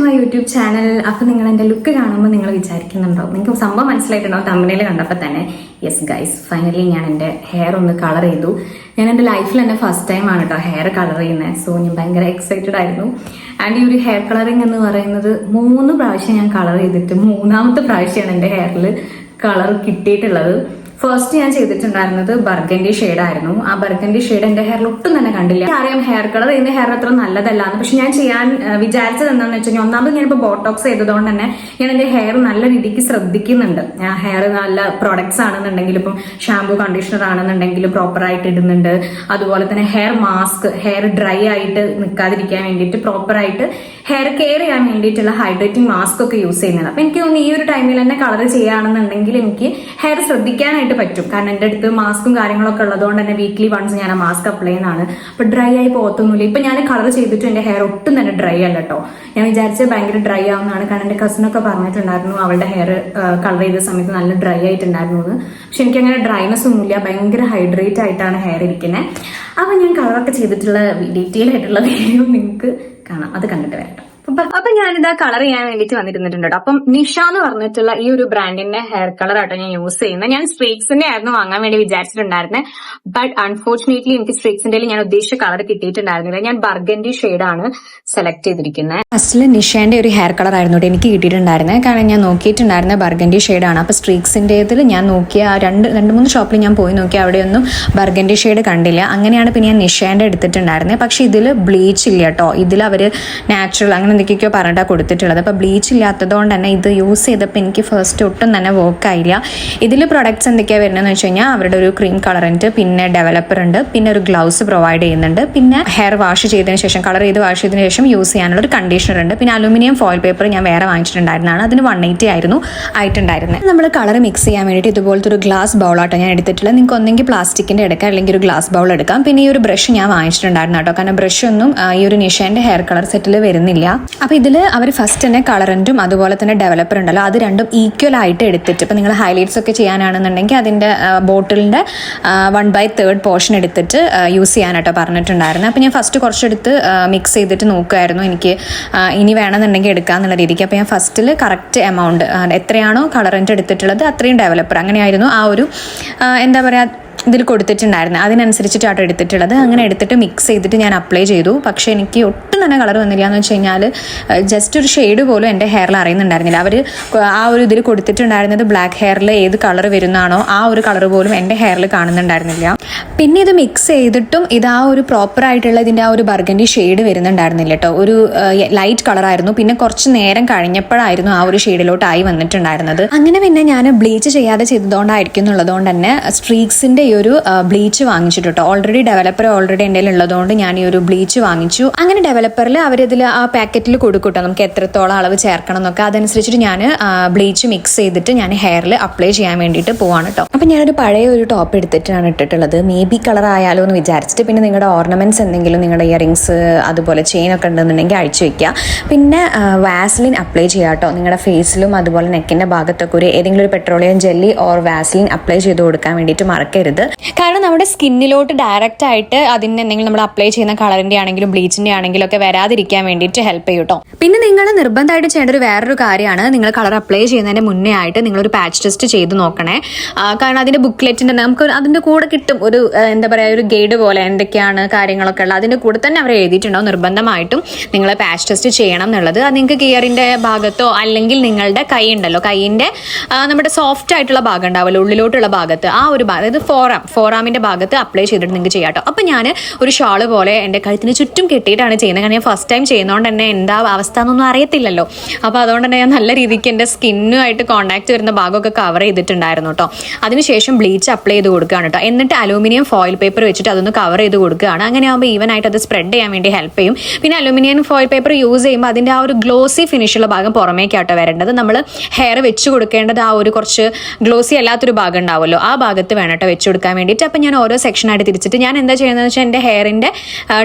My YouTube channel. അപ്പോൾ നിങ്ങൾ എൻ്റെ ലുക്ക് കാണുമ്പോൾ നിങ്ങൾ വിചാരിക്കുന്നുണ്ടോ, നിങ്ങൾക്ക് സംഭവം മനസ്സിലായിട്ടുണ്ടോ തമ്പനയിൽ കണ്ടപ്പോൾ തന്നെ? യെസ് ഗൈസ്, ഫൈനലി ഞാൻ എൻ്റെ ഹെയർ ഒന്ന് കളർ ചെയ്തു. ഞാൻ എൻ്റെ ലൈഫിൽ തന്നെ ഫസ്റ്റ് ടൈം ആണ് കേട്ടോ ഹെയർ കളർ ചെയ്യുന്നത്. സോ ഞാൻ ഭയങ്കര എക്സൈറ്റഡ് ആയിരുന്നു. ആൻഡ് ഈ ഒരു ഹെയർ കളറിങ് എന്ന് പറയുന്നത് 3 പ്രാവശ്യം ഞാൻ കളർ ചെയ്തിട്ട് 3ാമത്തെ പ്രാവശ്യമാണ് എൻ്റെ ഹെയറിൽ കളർ കിട്ടിയിട്ടുള്ളത്. ഫസ്റ്റ് ഞാൻ ചെയ്തിട്ടുണ്ടായിരുന്നത് ബർഗൻഡി ഷെയ്ഡായിരുന്നു. ആ ബർഗൻഡി ഷെയ്ഡ് എന്റെ ഹെയറിൽ ഒട്ടും തന്നെ കണ്ടില്ല. അറിയാം ഹെയർ കളർ ചെയ്യുന്ന ഹെയർ അത്ര നല്ലതല്ലാന്ന്, പക്ഷെ ഞാൻ ചെയ്യാൻ വിചാരിച്ചത് എന്താണെന്ന് വെച്ചാൽ, ഒന്നാമത് ഞാനിപ്പോൾ ബോട്ടോക്സ് ചെയ്തതുകൊണ്ട് തന്നെ ഞാൻ എന്റെ ഹെയർ നല്ല രീതിക്ക് ശ്രദ്ധിക്കുന്നുണ്ട്. ഞാൻ ഹെയർ നല്ല പ്രോഡക്ട്സ് ആണെന്നുണ്ടെങ്കിലും, ഇപ്പം ഷാമ്പൂ കണ്ടീഷണർ ആണെന്നുണ്ടെങ്കിലും പ്രോപ്പറായിട്ട് ഇടുന്നുണ്ട്. അതുപോലെ തന്നെ ഹെയർ മാസ്ക്, ഹെയർ ഡ്രൈ ആയിട്ട് നിൽക്കാതിരിക്കാൻ വേണ്ടിയിട്ട് പ്രോപ്പറായിട്ട് ഹെയർ കെയർ ചെയ്യാൻ വേണ്ടിയിട്ടുള്ള ഹൈഡ്രേറ്റിംഗ് മാസ്ക് ഒക്കെ യൂസ് ചെയ്യുന്നത്. അപ്പൊ എനിക്ക് തോന്നുന്നു ഈ ഒരു ടൈമിൽ തന്നെ കളർ ചെയ്യുകയാണെന്നുണ്ടെങ്കിൽ എനിക്ക് ഹെയർ ശ്രദ്ധിക്കാനായിട്ട് പറ്റും. കാരണം എൻ്റെ അടുത്ത് മാസ്കും കാര്യങ്ങളൊക്കെ ഉള്ളതുകൊണ്ട് തന്നെ വീക്ക്ലി വൺസ് ഞാൻ ആ മാസ്ക് അപ്ലൈ ചെയ്യുന്നതാണ്. അപ്പൊ ഡ്രൈ ആയി പോകത്തൊന്നുമില്ല. ഇപ്പൊ ഞാൻ കളർ ചെയ്തിട്ട് എന്റെ ഹെയർ ഒട്ടും തന്നെ ഡ്രൈ അല്ല കേട്ടോ. ഞാൻ വിചാരിച്ചത് ഭയങ്കര ഡ്രൈ ആവുന്നതാണ്. കാരണം എന്റെ കസിനൊക്കെ പറഞ്ഞിട്ടുണ്ടായിരുന്നു അവളുടെ ഹെയർ കളർ ചെയ്ത സമയത്ത് നല്ല ഡ്രൈ ആയിട്ടുണ്ടായിരുന്നു. പക്ഷെ എനിക്ക് അങ്ങനെ ഡ്രൈനെസ് ഒന്നുമില്ല, ഭയങ്കര ഹൈഡ്രേറ്റ് ആയിട്ടാണ് ഹെയർ ഇരിക്കുന്നത്. അപ്പൊ ഞാൻ കളറൊക്കെ ചെയ്തിട്ടുള്ള ഡീറ്റെയിൽ ആയിട്ടുള്ള വീഡിയോ നിങ്ങൾക്ക് കാണാം, അത് കണ്ടിട്ട് വരട്ടോ. അപ്പൊ ഞാനിതാ കളർ ചെയ്യാൻ വേണ്ടിട്ട് വന്നിരുന്നിട്ടുണ്ട് കേട്ടോ. അപ്പം നിഷ എന്ന് പറഞ്ഞിട്ടുള്ള ഈ ഒരു ബ്രാൻഡിന്റെ ഹെയർ കളർ ആട്ടോ ഞാൻ യൂസ് ചെയ്യുന്നത്. ഞാൻ സ്ട്രീക്സിന്റെ ആയിരുന്നു വാങ്ങാൻ വേണ്ടി വിചാരിച്ചിട്ടുണ്ടായിരുന്നത്. ബട്ട് അൺഫോർച്ചുനേറ്റ്ലി എനിക്ക് സ്ട്രീക്സിന്റെ ഞാൻ ഉദ്ദേശിച്ച കളർ കിട്ടിയിട്ടുണ്ടായിരുന്നില്ല. ഞാൻ ബർഗൻഡി ഷെയ്ഡാണ് സെലക്ട് ചെയ്തിരിക്കുന്നത്. ഫസ്റ്റില് നിഷേന്റെ ഒരു ഹെയർ കളർ ആയിരുന്നു എനിക്ക് കിട്ടിയിട്ടുണ്ടായിരുന്നത്. കാരണം ഞാൻ നോക്കിയിട്ടുണ്ടായിരുന്ന ബർഗൻഡി ഷെയ്ഡാണ്. അപ്പൊ സ്ട്രീക്സിന്റേതിൽ ഞാൻ നോക്കിയ രണ്ട് മൂന്ന് ഷോപ്പിൽ ഞാൻ പോയി നോക്കി, അവിടെയൊന്നും ബർഗൻഡി ഷെയ്ഡ് കണ്ടില്ല. അങ്ങനെയാണ് പിന്നെ ഞാൻ നിഷേന്റെ എടുത്തിട്ടുണ്ടായിരുന്നത്. പക്ഷെ ഇതിൽ ബ്ലീച്ച് ഇല്ല കേട്ടോ. ഇതിൽ അവര് നാച്ചുറൽ അങ്ങനെ എന്തൊക്കെയോ പറഞ്ഞിട്ടാണ് കൊടുത്തിട്ടുള്ളത്. അപ്പോൾ ബ്ലീച്ച് ഇല്ലാത്തതുകൊണ്ട് തന്നെ ഇത് യൂസ് ചെയ്തപ്പോൾ എനിക്ക് ഫസ്റ്റ് ഒട്ടും തന്നെ വർക്ക് ആയില്ല. ഇതിൽ പ്രൊഡക്ട്സ് എന്തൊക്കെയാണ് വരുന്നതെന്ന് വെച്ച് കഴിഞ്ഞാൽ അവരുടെ ഒരു ക്രീം കളറുണ്ട്, പിന്നെ ഡെവലപ്പർ ഉണ്ട്, പിന്നെ ഒരു ഗ്ലൗസ് പ്രൊവൈഡ് ചെയ്യുന്നുണ്ട്, പിന്നെ ഹെയർ വാഷ് ചെയ്തതിന് ശേഷം കളർ ചെയ്ത് വാഷ് ചെയ്തതിന് ശേഷം യൂസ് ചെയ്യാനുള്ള ഒരു കണ്ടീഷണർ ഉണ്ട്, പിന്നെ അലുമിനിയം ഫോയിൽ പേപ്പർ ഞാൻ വേറെ വാങ്ങിച്ചിട്ടുണ്ടായിരുന്നതാണ്. അതിന് 180 ആയിരുന്നു ആയിട്ടുണ്ടായിരുന്നത്. നമ്മൾ കളർ മിക്സ് ചെയ്യാൻ വേണ്ടിയിട്ട് ഇതുപോലത്തെ ഒരു ഗ്ലാസ് ബൗളാട്ടോ ഞാൻ എടുത്തിട്ടുള്ളത്. നിങ്ങൾക്ക് ഒന്നെങ്കിൽ പ്ലാസ്റ്റിക്കിന്റെ എടുക്കാം, അല്ലെങ്കിൽ ഒരു ഗ്ലാസ് ബൗൾ എടുക്കാം. പിന്നെ ഈ ഒരു ബ്രഷ് ഞാൻ വാങ്ങിച്ചിട്ടുണ്ടായിരുന്നു കേട്ടോ. കാരണം ബ്രഷ് ഒന്നും ഈ ഒരു നിഷേന്റെ ഹെയർ കളർ സെറ്റിൽ വരുന്നില്ല. അപ്പോൾ ഇതിൽ അവർ ഫസ്റ്റ് തന്നെ കളറൻറ്റും അതുപോലെ തന്നെ ഡെവലപ്പർ ഉണ്ടല്ലോ, അത് രണ്ടും ഈക്വൽ ആയിട്ട് എടുത്തിട്ട്, ഇപ്പം നിങ്ങൾ ഹൈലൈറ്റ്സ് ഒക്കെ ചെയ്യാനാണെന്നുണ്ടെങ്കിൽ അതിൻ്റെ ബോട്ടിലിൻ്റെ 1/3 പോർഷൻ എടുത്തിട്ട് യൂസ് ചെയ്യാനായിട്ടോ പറഞ്ഞിട്ടുണ്ടായിരുന്നു. അപ്പോൾ ഞാൻ ഫസ്റ്റ് കുറച്ചെടുത്ത് മിക്സ് ചെയ്തിട്ട് നോക്കുമായിരുന്നു എനിക്ക് ഇനി വേണമെന്നുണ്ടെങ്കിൽ എടുക്കാമെന്നുള്ള രീതിക്ക്. അപ്പോൾ ഞാൻ ഫസ്റ്റിൽ കറക്റ്റ് എമൗണ്ട് എത്രയാണോ കളറൻറ്റ് എടുത്തിട്ടുള്ളത് അത്രയും ഡെവലപ്പർ, അങ്ങനെയായിരുന്നു ആ ഒരു എന്താ പറയുക ഇതിൽ കൊടുത്തിട്ടുണ്ടായിരുന്നു. അതിനനുസരിച്ചിട്ടാണ് എടുത്തിട്ടുള്ളത്. അങ്ങനെ എടുത്തിട്ട് മിക്സ് ചെയ്തിട്ട് ഞാൻ അപ്ലൈ ചെയ്തു. പക്ഷേ എനിക്ക് ഒട്ടും തന്നെ കളർ വന്നില്ല. എന്ന് വെച്ച് കഴിഞ്ഞാൽ ജസ്റ്റ് ഒരു ഷെയ്ഡ് പോലും എൻ്റെ ഹെയറിൽ അറിയുന്നുണ്ടായിരുന്നില്ല. അവർ ആ ഒരു ഇതിൽ കൊടുത്തിട്ടുണ്ടായിരുന്നത് ബ്ലാക്ക് ഹെയറിൽ ഏത് കളർ വരുന്നതാണോ ആ ഒരു കളർ പോലും എൻ്റെ ഹെയറിൽ കാണുന്നുണ്ടായിരുന്നില്ല. പിന്നെ ഇത് മിക്സ് ചെയ്തിട്ടും ഇത് ആ ഒരു പ്രോപ്പർ ആയിട്ടുള്ള ഇതിൻ്റെ ആ ഒരു ബർഗൻഡി ഷെയ്ഡ് വരുന്നുണ്ടായിരുന്നില്ല കേട്ടോ. ഒരു ലൈറ്റ് കളറായിരുന്നു. പിന്നെ കുറച്ച് നേരം കഴിഞ്ഞപ്പോഴായിരുന്നു ആ ഒരു ഷെയ്ഡിലോട്ടായി വന്നിട്ടുണ്ടായിരുന്നത്. അങ്ങനെ പിന്നെ ഞാൻ ബ്ലീച്ച് ചെയ്യാതെ ചെയ്തതുകൊണ്ടായിരിക്കും എന്നുള്ളതുകൊണ്ട് തന്നെ സ്ട്രീക്സിൻ്റെ ഈ ഒരു ബ്ലീച്ച് വാങ്ങിച്ചിട്ട് കേട്ടോ. ഓൾറെഡി ഡെവലപ്പർ ഓൾറെഡി എൻ്റെ ഉള്ളതുകൊണ്ട് ഞാൻ ഈ ഒരു ബ്ലീച്ച് വാങ്ങിച്ചു. അങ്ങനെ ഡെവലപ്പറിൽ അവരിതിൽ ആ പാക്കറ്റിൽ കൊടുക്കൂട്ടോ നമുക്ക് എത്രത്തോളം അളവ് ചേർക്കണം എന്നൊക്കെ. അതനുസരിച്ചിട്ട് ഞാൻ ബ്ലീച്ച് മിക്സ് ചെയ്തിട്ട് ഞാൻ ഹെയറിൽ അപ്ലൈ ചെയ്യാൻ വേണ്ടിയിട്ട് പോവാണ് കേട്ടോ. അപ്പം ഞാനൊരു പഴയ ഒരു ടോപ്പ് എടുത്തിട്ടാണ് ഇട്ടിട്ടുള്ളത്. മേ ബി കളർ ആയാലോ എന്ന് വിചാരിച്ചിട്ട്. പിന്നെ നിങ്ങളുടെ ഓർണമെന്റ്സ് എന്തെങ്കിലും നിങ്ങളുടെ ഇയറിങ്സ് അതുപോലെ ചെയിൻ ഒക്കെ ഉണ്ടെന്നുണ്ടെങ്കിൽ അഴിച്ചു വെക്കുക. പിന്നെ വാസ്ലിൻ അപ്ലൈ ചെയ്യുക കേട്ടോ. നിങ്ങളുടെ ഫേസിലും അതുപോലെ നെക്കിൻ്റെ ഭാഗത്തൊക്കെ ഒരു ഏതെങ്കിലും ഒരു petroleum jelly or Vaseline apply ചെയ്ത് കൊടുക്കാൻ വേണ്ടിയിട്ട് മറക്കരുത്. കാരണം നമ്മുടെ സ്കിന്നിലോട്ട് ഡയറക്റ്റ് ആയിട്ട് അതിന് എന്തെങ്കിലും നമ്മൾ അപ്ലൈ ചെയ്യുന്ന കളറിന്റെ ആണെങ്കിലും ബ്ലീച്ചിന്റെ ആണെങ്കിലും ഒക്കെ വരാതിരിക്കാൻ വേണ്ടിയിട്ട് ഹെൽപ്പ് ചെയ്യും കേട്ടോ. പിന്നെ നിങ്ങൾ നിർബന്ധമായിട്ട് ചെയ്യേണ്ട ഒരു വേറൊരു കാര്യമാണ്, നിങ്ങൾ കളർ അപ്ലൈ ചെയ്യുന്നതിന് മുന്നേ ആയിട്ട് നിങ്ങളൊരു പാച്ച് ടെസ്റ്റ് ചെയ്ത് നോക്കണേ. കാരണം അതിന്റെ ബുക്ക്ലെറ്റിന്റെ നമുക്ക് അതിന്റെ കൂടെ കിട്ടും ഒരു എന്താ പറയുക ഒരു ഗൈഡ് പോലെ എന്തൊക്കെയാണ് കാര്യങ്ങളൊക്കെ ഉള്ളത്. അതിന്റെ കൂടെ തന്നെ അവർ എഴുതിയിട്ടുണ്ടാവും നിർബന്ധമായിട്ടും നിങ്ങൾ പാച്ച് ടെസ്റ്റ് ചെയ്യണം എന്നുള്ളത്. അത് നിങ്ങൾക്ക് ഗിയറിന്റെ ഭാഗത്തോ അല്ലെങ്കിൽ നിങ്ങളുടെ കൈ ഉണ്ടല്ലോ, കൈയിന്റെ നമ്മുടെ സോഫ്റ്റ് ആയിട്ടുള്ള ഭാഗം ഉണ്ടാവുമല്ലോ ഉള്ളിലോട്ടുള്ള ഭാഗത്ത്, ആ ഒരു ഭാഗം അതായത് ഫോറാമിന്റെ ഭാഗത്ത് അപ്ലൈ ചെയ്തിട്ട് നിങ്ങൾക്ക് ചെയ്യാം കേട്ടോ. അപ്പം ഞാൻ ഒരു ഷാള് പോലെ എൻ്റെ കഴുത്തിന് ചുറ്റും കെട്ടിയിട്ടാണ് ചെയ്യുന്നത്. കാരണം ഞാൻ ഫസ്റ്റ് ടൈം ചെയ്യുന്നതുകൊണ്ട് തന്നെ എന്താ അവസ്ഥ എന്നൊന്നും അറിയത്തില്ലല്ലോ. അപ്പോൾ അതുകൊണ്ട് തന്നെ ഞാൻ നല്ല രീതിക്ക് എൻ്റെ സ്കിന്നുമായിട്ട് കോൺടാക്ട് വരുന്ന ഭാഗമൊക്കെ കവർ ചെയ്തിട്ടുണ്ടായിരുന്നു കേട്ടോ. അതിനുശേഷം ബ്ലീച്ച് അപ്ലൈ ചെയ്ത് കൊടുക്കുകയാണ് കേട്ടോ. എന്നിട്ട് അലൂമിനിയം ഫോയിൽ പേപ്പർ വെച്ചിട്ട് അതൊന്ന് കവർ ചെയ്ത് കൊടുക്കുകയാണ്. അങ്ങനെ ആകുമ്പോൾ ഈവനായിട്ട് അത് സ്പ്രെഡ് ചെയ്യാൻ വേണ്ടി ഹെൽപ്പ് ചെയ്യും. പിന്നെ അലൂമിനിയം ഫോയിൽ പേപ്പർ യൂസ് ചെയ്യുമ്പോൾ അതിൻ്റെ ആ ഒരു ഗ്ലോസി ഫിനിഷുള്ള ഭാഗം പുറമേക്കാട്ടോ വരേണ്ടത്. നമ്മൾ ഹെയർ വെച്ച് കൊടുക്കേണ്ടത് ആ ഒരു കുറച്ച് ഗ്ലോസി അല്ലാത്തൊരു ഭാഗം ഉണ്ടാവുമല്ലോ, ആ ഭാഗത്ത് വേണം കേട്ടോ വെച്ച് കൊടുക്കാൻ വേണ്ടിയിട്ട്. അപ്പം ഞാൻ ഓരോ സെക്ഷനായിട്ട് തിരിച്ചിട്ട് ഞാൻ എന്താ ചെയ്യുന്നതെന്ന് വെച്ചാൽ എൻ്റെ ഹെയറിൻ്റെ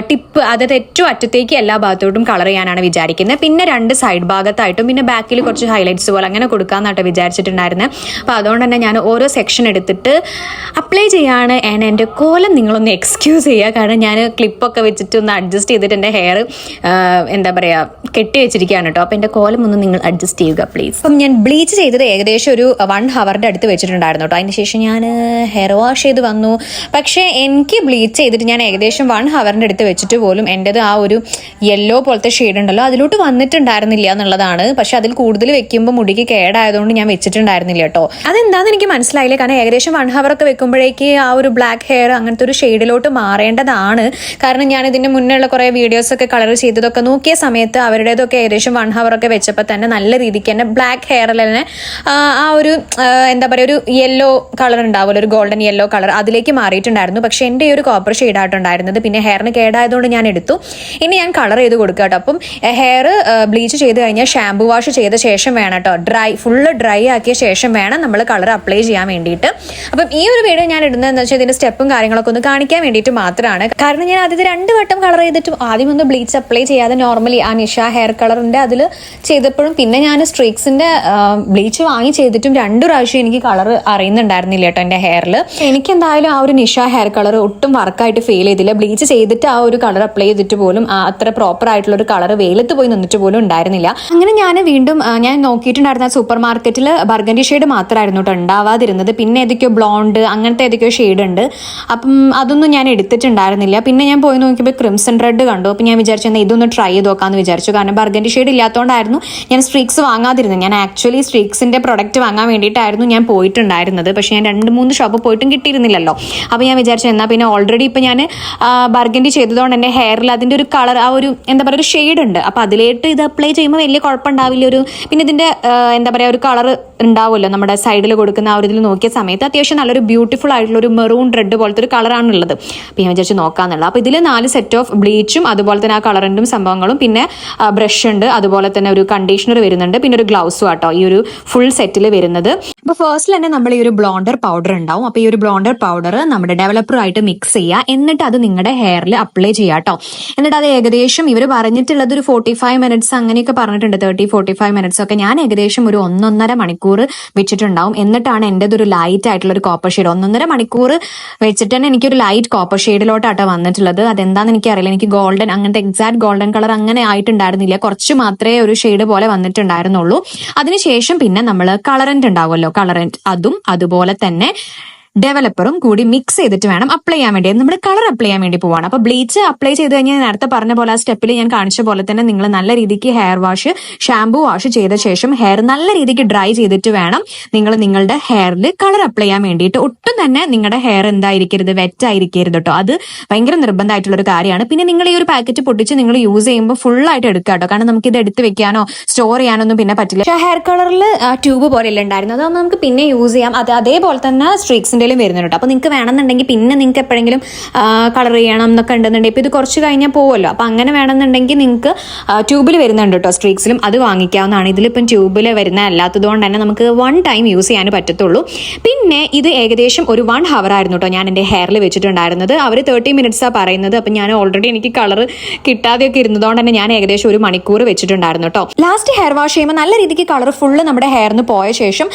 ടിപ്പ് അതായത് ഏറ്റവും അറ്റത്തേക്ക് എല്ലാ ഭാഗത്തോട്ടും കളർ ചെയ്യാനാണ് വിചാരിക്കുന്നത്. പിന്നെ 2 സൈഡ് ഭാഗത്തായിട്ടും പിന്നെ ബാക്കിൽ കുറച്ച് ഹൈലൈറ്റ്സ് പോലെ അങ്ങനെ കൊടുക്കാമെന്നായിട്ട് വിചാരിച്ചിട്ടുണ്ടായിരുന്നത്. അപ്പോൾ അതുകൊണ്ട് തന്നെ ഞാൻ ഓരോ സെക്ഷൻ എടുത്തിട്ട് അപ്ലൈ ചെയ്യാണ്. എൻ്റെ കോലം നിങ്ങളൊന്ന് എക്സ്ക്യൂസ് ചെയ്യുക, കാരണം ഞാൻ ക്ലിപ്പൊക്കെ വെച്ചിട്ട് ഒന്ന് അഡ്ജസ്റ്റ് ചെയ്തിട്ട് എൻ്റെ ഹെയർ എന്താ പറയുക കെട്ടി വെച്ചിരിക്കുകയാണ് കേട്ടോ. അപ്പോൾ എൻ്റെ കോലം ഒന്ന് നിങ്ങൾ അഡ്ജസ്റ്റ് ചെയ്യുക പ്ലീസ്. അപ്പം ഞാൻ ബ്ലീച്ച് ചെയ്തത് ഏകദേശം ഒരു 1 ഹവറിൻ്റെ അടുത്ത് വെച്ചിട്ടുണ്ടായിരുന്നു കേട്ടോ. അതിന് ശേഷം ഞാൻ ഹെയർ വാഷ് ചെയ്ത് വന്നു. പക്ഷേ എനിക്ക് ബ്ലീച്ച് ചെയ്തിട്ട് ഞാൻ ഏകദേശം 1 ഹവറിൻ്റെ അടുത്ത് വെച്ചിട്ട് പോലും എൻ്റെത് ആ ഒരു യെല്ലോ പോലത്തെ ഷെയ്ഡ് ഉണ്ടല്ലോ അതിലോട്ട് വന്നിട്ടുണ്ടായിരുന്നില്ല എന്നുള്ളതാണ്. പക്ഷെ അതിൽ കൂടുതൽ വെക്കുമ്പോൾ മുടിക്ക് കേടായതുകൊണ്ട് ഞാൻ വെച്ചിട്ടുണ്ടായിരുന്നില്ല കേട്ടോ. അതെന്താണെന്ന് എനിക്ക് മനസ്സിലായില്ല, കാരണം ഏകദേശം 1 ഹവറൊക്കെ വെക്കുമ്പോഴേക്ക് ആ ഒരു ബ്ലാക്ക് ഹെയർ അങ്ങനത്തെ ഒരു ഷെയ്ഡിലോട്ട് മാറേണ്ടതാണ്. കാരണം ഞാൻ ഇതിൻ്റെ മുന്നേയുള്ള കുറേ വീഡിയോസൊക്കെ കളർ ചെയ്തതൊക്കെ നോക്കിയ സമയത്ത് അവരുടേതൊക്കെ ഏകദേശം 1 ഹവറൊക്കെ വെച്ചപ്പോൾ തന്നെ നല്ല രീതിക്ക് തന്നെ ബ്ലാക്ക് ഹെയറിൽ തന്നെ ആ ഒരു എന്താ പറയുക ഒരു യെല്ലോ കളർ ഉണ്ടാവുമല്ലോ, ഒരു ഗോൾഡൻ യെല്ലോ കളർ അതിലേക്ക് മാറിയിട്ടുണ്ടായിരുന്നു. പക്ഷെ എൻ്റെ ഈ ഒരു കോപ്പർ ഷെയ്ഡായിട്ടുണ്ടായിരുന്നത്. പിന്നെ ഹെയറിന് കേടായതുകൊണ്ട് ഞാൻ എടുത്തു. ഇനി ഞാൻ കളർ ചെയ്ത് കൊടുക്കുക കേട്ടോ. അപ്പം ഹെയർ ബ്ലീച്ച് ചെയ്ത് കഴിഞ്ഞാൽ ഷാമ്പു വാഷ് ചെയ്ത ശേഷം വേണം കേട്ടോ, ഫുള്ള് ഡ്രൈ ആക്കിയ ശേഷം വേണം നമ്മൾ കളർ അപ്ലൈ ചെയ്യാൻ വേണ്ടിയിട്ട്. അപ്പം ഈ ഒരു വീഡിയോ ഞാൻ ഇടുന്നതെന്ന് വെച്ചാൽ ഇതിൻ്റെ സ്റ്റെപ്പും കാര്യങ്ങളൊക്കെ ഒന്ന് കാണിക്കാൻ വേണ്ടിയിട്ട് മാത്രമാണ്. കാരണം ഞാൻ ആദ്യത്തെ 2 വട്ടം കളർ ചെയ്തിട്ടും ആദ്യം ഒന്ന് ബ്ലീച്ച് അപ്ലൈ ചെയ്യാതെ നോർമലി ആ നിഷ ഹെയർ കളറിൻ്റെ അതിൽ ചെയ്തപ്പോഴും പിന്നെ ഞാൻ സ്ട്രീക്സിൻ്റെ ബ്ലീച്ച് വാങ്ങി ചെയ്തിട്ടും 2 പ്രാവശ്യം എനിക്ക് കളർ അറിയുന്നുണ്ടായിരുന്നില്ല കേട്ടോ എൻ്റെ ഹെയറിൽ. എനിക്ക് എന്തായാലും ആ ഒരു നിഷ ഹെയർ കളർ ഒട്ടും വർക്കായിട്ട് ഫീൽ ചെയ്തില്ല. ബ്ലീച്ച് ചെയ്തിട്ട് ആ ഒരു കളർ അപ്ലൈ ചെയ്തിട്ട് പോലും അത്ര പ്രോപ്പർ ആയിട്ടുള്ള ഒരു കളർ വെയിലത്ത് പോയി നിന്നിട്ട് പോലും ഉണ്ടായിരുന്നില്ല. അങ്ങനെ ഞാൻ വീണ്ടും ഞാൻ നോക്കിയിട്ടുണ്ടായിരുന്ന സൂപ്പർ മാർക്കറ്റിൽ ബർഗൻഡി ഷെയ്ഡ് മാത്രമായിരുന്നു കേട്ടോ ഉണ്ടാവാതിരുന്നത്. പിന്നെ ഏതൊക്കെയോ ബ്ലോണ്ട് അങ്ങനത്തെ ഏതൊക്കെയോ ഷെയ്ഡ് ഉണ്ട്. അപ്പം അതൊന്നും ഞാൻ എടുത്തിട്ടുണ്ടായിരുന്നില്ല. പിന്നെ ഞാൻ പോയി നോക്കിയപ്പോൾ ക്രിംസൺ റെഡ് കണ്ടു. അപ്പം ഞാൻ വിചാരിച്ചു ഇതൊന്ന് ട്രൈ ചെയ്ത് നോക്കാമെന്ന് വിചാരിച്ചു. കാരണം ബർഗൻഡി ഷെയ്ഡ് ഇല്ലാത്തതുകൊണ്ടായിരുന്നു ഞാൻ സ്ട്രീക്സ് വാങ്ങാതിരുന്നത്. ഞാൻ ആക്ച്വലി സ്ട്രീക്സിൻ്റെ പ്രൊഡക്റ്റ് വാങ്ങാൻ വേണ്ടിയിട്ടായിരുന്നു ഞാൻ പോയിട്ടുണ്ടായിരുന്നത്. പക്ഷേ ഞാൻ 2-3 ഷോപ്പ് പോയിട്ടും കിട്ടിയിരുന്നില്ലല്ലോ. അപ്പോൾ ഞാൻ വിചാരിച്ചു എന്നാൽ പിന്നെ ഓൾറെഡി ഇപ്പം ഞാൻ ബർഗൻഡി ചെയ്തതുകൊണ്ട് എൻ്റെ ഹെയറിൽ അതിൻ്റെ ഒരു കളർ ആ ഒരു എന്താ പറയുക ഒരു ഷെയ്ഡ് ഉണ്ട്. അപ്പോൾ അതിലേട്ട് ഇത് അപ്ലൈ ചെയ്യുമ്പോൾ വലിയ കുഴപ്പമുണ്ടാവില്ല. പിന്നെ ഇതിൻ്റെ എന്താ പറയുക ഒരു കളർ ഉണ്ടാവുമല്ലോ നമ്മുടെ സൈഡിൽ കൊടുക്കുന്ന ആ ഒരു ഇതിൽ നോക്കിയ സമയത്ത് അത്യാവശ്യം നല്ലൊരു ബ്യൂട്ടിഫുൾ ആയിട്ടുള്ള ഒരു മെറൂൺ റെഡ് പോലത്തെ ഒരു കളറാണുള്ളത്. അപ്പോൾ ഞാൻ വിചാരിച്ച് നോക്കാമെന്നുള്ളത്. അപ്പോൾ ഇതിൽ 4 സെറ്റ് ഓഫ് ബ്ലീച്ചും അതുപോലെ തന്നെ ആ കളറിൻ്റും സംഭവങ്ങളും പിന്നെ ബ്രഷ് ഉണ്ട്, അതുപോലെ തന്നെ ഒരു കണ്ടീഷണർ വരുന്നുണ്ട്, പിന്നെ ഒരു ഗ്ലൗസും ആട്ടോ ഈ ഒരു ഫുൾ സെറ്റിൽ വരുന്നത്. അപ്പോൾ ഫസ്റ്റിൽ തന്നെ നമ്മൾ ഈ ഒരു ബ്ലോണ്ടർ പൗഡർ ഉണ്ടാവും. അപ്പോൾ ഈ ഒരു ബ്ലോണ്ടർ പൗഡർ നമ്മുടെ ഡെവലപ്പറുമായിട്ട് മിക്സ് ചെയ്യുക. എന്നിട്ട് അത് നിങ്ങളുടെ ഹെയറിൽ അപ്ലൈ ചെയ്യുക കേട്ടോ. എന്നിട്ട് അത് ഏകദേശം ഇവർ പറഞ്ഞിട്ടുള്ളത് ഒരു 45 മിനിറ്റ്സ് അങ്ങനെയൊക്കെ പറഞ്ഞിട്ടുണ്ട്, 30-45 മിനിറ്റ്സ് ഒക്കെ. ഞാൻ ഏകദേശം ഒരു 1.5 മണിക്കൂർ വെച്ചിട്ടുണ്ടാവും. എന്നിട്ടാണ് എൻ്റെത് ഒരു ലൈറ്റ് ആയിട്ടുള്ള ഒരു കോപ്പർ ഷെയ്ഡ് 1.5 മണിക്കൂർ വെച്ചിട്ട് തന്നെ എനിക്കൊരു ലൈറ്റ് കോപ്പർ ഷെയ്ഡിലോട്ടാട്ടോ വന്നിട്ടുള്ളത്. അതെന്താണെന്ന് എനിക്കറിയില്ല. എനിക്ക് ഗോൾഡൻ അങ്ങനത്തെ എക്സാക്ട് ഗോൾഡൻ കളർ അങ്ങനെ ആയിട്ടുണ്ടായിരുന്നില്ല, കുറച്ച് മാത്രമേ ഒരു ഷെയ്ഡ് പോലെ വന്നിട്ടുണ്ടായിരുന്നുള്ളൂ. അതിനുശേഷം പിന്നെ നമ്മൾ കളറന്റ് ഉണ്ടാവുമല്ലോ, കളറന്റ് അതും അതുപോലെ തന്നെ ഡെവലപ്പറും കൂടി മിക്സ് ചെയ്തിട്ട് വേണം അപ്ലൈ ചെയ്യാൻ വേണ്ടി. നമ്മൾ കളർ അപ്ലൈ ചെയ്യാൻ വേണ്ടി പോവാണ്. അപ്പോൾ ബ്ലീച്ച് അപ്ലൈ ചെയ്ത് കഴിഞ്ഞാൽ നേരത്തെ പറഞ്ഞ പോലെ ആ സ്റ്റെപ്പിൽ ഞാൻ കാണിച്ച പോലെ തന്നെ നിങ്ങൾ നല്ല രീതിക്ക് ഹെയർ വാഷ് ഷാമ്പു വാഷ് ചെയ്ത ശേഷം ഹെയർ നല്ല രീതിക്ക് ഡ്രൈ ചെയ്തിട്ട് വേണം നിങ്ങൾ നിങ്ങളുടെ ഹെയറിൽ കളർ അപ്ലൈ ചെയ്യാൻ വേണ്ടിയിട്ട്. ഒട്ടും തന്നെ നിങ്ങളുടെ ഹെയർ എന്തായിരിക്കരുത്, വെറ്റ് ആയിരിക്കരുത് കേട്ടോ. അത് ഭയങ്കര നിർബന്ധമായിട്ടുള്ള ഒരു കാര്യമാണ്. പിന്നെ നിങ്ങൾ ഈ ഒരു പാക്കറ്റ് പൊട്ടിച്ച് നിങ്ങൾ യൂസ് ചെയ്യുമ്പോൾ ഫുള്ളായിട്ട് എടുക്കുക കേട്ടോ. കാരണം നമുക്ക് ഇത് എടുത്ത് വെക്കാനോ സ്റ്റോർ ചെയ്യാനൊന്നും പിന്നെ പറ്റില്ല. പക്ഷേ ഹെയർ കളറിൽ ട്യൂബ് പോലെയല്ല ഉണ്ടായിരുന്നു, അതാകുമ്പോൾ നമുക്ക് പിന്നെ യൂസ് ചെയ്യാം. അതേപോലെ തന്നെ സ്ട്രീക്സിൻ്റെ വരുന്നുണ്ട്. അപ്പോൾ നിങ്ങൾക്ക് വേണമെന്നുണ്ടെങ്കിൽ പിന്നെ നിങ്ങൾക്ക് എപ്പോഴെങ്കിലും കളർ ചെയ്യണം എന്നൊക്കെ ഉണ്ടെന്നുണ്ടെങ്കിൽ ഇപ്പോൾ ഇത് കുറച്ച് കഴിഞ്ഞാൽ പോകുമല്ലോ. അപ്പോൾ അങ്ങനെ വേണമെന്നുണ്ടെങ്കിൽ നിങ്ങൾക്ക് ട്യൂബിൽ വരുന്നുണ്ട് കേട്ടോ, സ്ട്രീക്സിലും അത് വാങ്ങിക്കാവുന്നതാണ്. ഇതിലിപ്പം ട്യൂബിൽ വരുന്ന അല്ലാത്തത് കൊണ്ട് തന്നെ നമുക്ക് 1 ടൈം യൂസ് ചെയ്യാൻ പറ്റത്തുള്ളൂ. പിന്നെ ഇത് ഏകദേശം ഒരു 1 ഹവർ ആയിരുന്നു കേട്ടോ ഞാൻ എൻ്റെ ഹെയറിൽ വെച്ചിട്ടുണ്ടായിരുന്നത്. അവർ 30 മിനിറ്റ്സാണ് പറയുന്നത്. അപ്പം ഞാൻ ഓൾറെഡി എനിക്ക് കളർ കിട്ടാതെയൊക്കെ ഇരുന്നതുകൊണ്ട് തന്നെ ഞാൻ ഏകദേശം 1 മണിക്കൂർ വെച്ചിട്ടുണ്ടായിരുന്നു കേട്ടോ. ലാസ്റ്റ് ഹെയർ വാഷ് ചെയ്യുമ്പോൾ നല്ല രീതിക്ക് കളർ ഫുള്ള് നമ്മുടെ ഹെയറിന് പോയ ശേഷം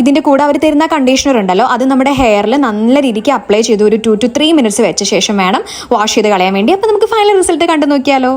ഇതിൻ്റെ കൂടെ അവർ തരുന്ന കണ്ടീഷണർ ഉണ്ടല്ലോ, അത് നമ്മുടെ ഹെയറിൽ നല്ല രീതിക്ക് അപ്ലൈ ചെയ്ത് ഒരു 2 to 3 മിനിറ്റ്സ് വെച്ച ശേഷം വേണം വാഷ് ചെയ്ത് കളയാൻ വേണ്ടി. അപ്പോൾ നമുക്ക് ഫൈനൽ റിസൾട്ട് കണ്ടു നോക്കിയാലോ.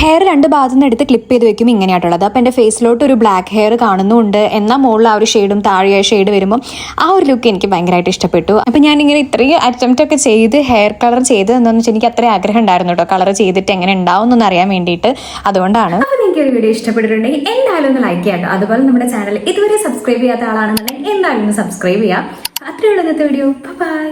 ഹെയർ 2 ഭാഗത്തു നിന്ന് എടുത്ത് ക്ലിപ്പ് ചെയ്ത് വെക്കും ഇങ്ങനെയായിട്ടുള്ളത്. അപ്പോൾ എൻ്റെ ഫേസിലോട്ട് ഒരു ബ്ലാക്ക് ഹെയർ കാണുന്നുണ്ട്, എന്നാൽ മുകളിൽ ആ ഒരു ഷെയ്ഡും താഴെയായ ഷെയ്ഡ് വരുമ്പോൾ ആ ഒരു ലുക്ക് എനിക്ക് ഭയങ്കരമായിട്ട് ഇഷ്ടപ്പെട്ടു. അപ്പോൾ ഞാനിങ്ങനെ ഇത്രയും അറ്റംപ്റ്റ് ഒക്കെ ചെയ്ത് ഹെയർ കളർ ചെയ്ത് എന്താണെന്ന് വെച്ചാൽ എനിക്ക് അത്രയും ആഗ്രഹം ഉണ്ടായിരുന്നു കേട്ടോ, കളർ ചെയ്തിട്ട് എങ്ങനെ ഉണ്ടാവും എന്നൊന്ന് അറിയാൻ വേണ്ടിയിട്ട്. അതുകൊണ്ടാണ്. അപ്പോൾ നിങ്ങൾക്ക് ഒരു വീഡിയോ ഇഷ്ടപ്പെട്ടിട്ടുണ്ടെങ്കിൽ എന്തായാലും ഒന്ന് ലൈക്ക് ചെയ്യാം. അതുപോലെ നമ്മുടെ ചാനൽ ഇതുവരെ സബ്സ്ക്രൈബ് ചെയ്യാത്ത ആളാണെന്നുണ്ടെങ്കിൽ എന്തായാലും ഒന്ന് സബ്സ്ക്രൈബ് ചെയ്യാം. അത്രയുള്ള ഇന്നത്തെ വീഡിയോ. ബൈ.